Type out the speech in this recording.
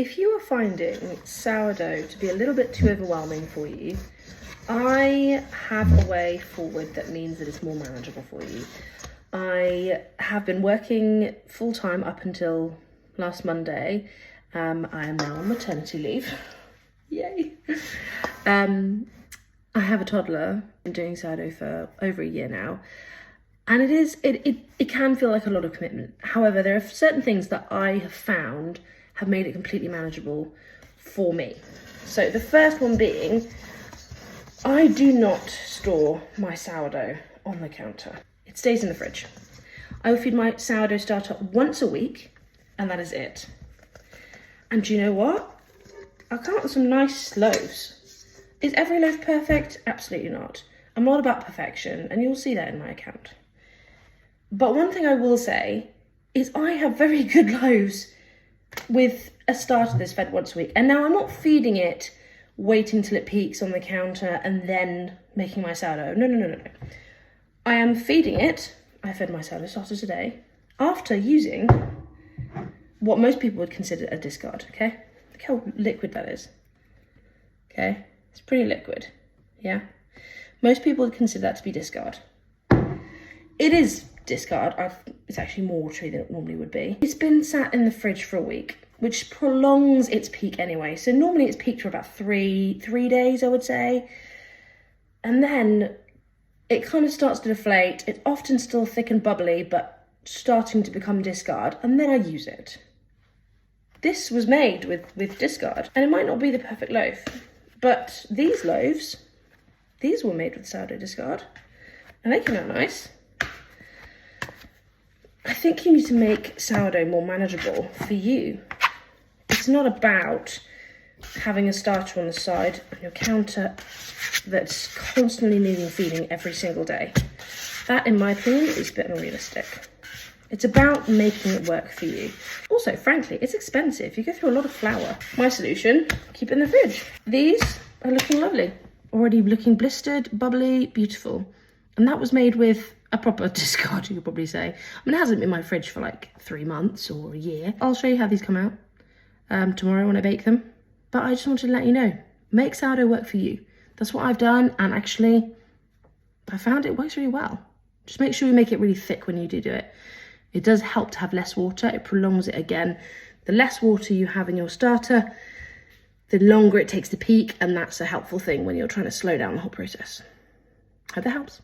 If you are finding sourdough to be a little bit too overwhelming for you, I have a way forward that means that it's more manageable for you. I have been working full-time up until last Monday. I am now on maternity leave. Yay. I have a toddler. I've been doing sourdough for over a year now. And it can feel like a lot of commitment. However, there are certain things that I have found have made it completely manageable for me. So the first one being, I do not store my sourdough on the counter. It stays in the fridge. I will feed my sourdough starter once a week, and that is it. And do you know what? I come up with some nice loaves. Is every loaf perfect? Absolutely not. I'm not about perfection, and you'll see that in my account. But one thing I will say is I have very good loaves with a starter that's fed once a week. And now I'm not feeding it, waiting till it peaks on the counter and then making my sourdough. No. I am feeding it. I fed my sourdough starter today after using what most people would consider a discard, okay? Look how liquid that is, okay? It's pretty liquid, yeah? Most people would consider that to be discard. It is discard. It's actually more watery than it normally would be. It's been sat in the fridge for a week, which prolongs its peak anyway. So normally it's peaked for about three days, I would say. And then it kind of starts to deflate. It's often still thick and bubbly, but starting to become discard. And then I use it. This was made with discard. And it might not be the perfect loaf, but these loaves, these were made with sourdough discard. And they came out nice. I think you need to make sourdough more manageable for you. It's not about having a starter on the side on your counter that's constantly needing feeding every single day. That, in my opinion, is a bit unrealistic. It's about making it work for you. Also, frankly, it's expensive. You go through a lot of flour. My solution, keep it in the fridge. These are looking lovely. Already looking blistered, bubbly, beautiful. And that was made with a proper discard, you could probably say. I mean, it hasn't been in my fridge for like 3 months or a year. I'll show you how these come out tomorrow when I bake them. But I just wanted to let you know, make sourdough work for you. That's what I've done, and actually, I found it works really well. Just make sure you make it really thick when you do it. It does help to have less water. It prolongs it again. The less water you have in your starter, the longer it takes to peak, and that's a helpful thing when you're trying to slow down the whole process. Hope that helps.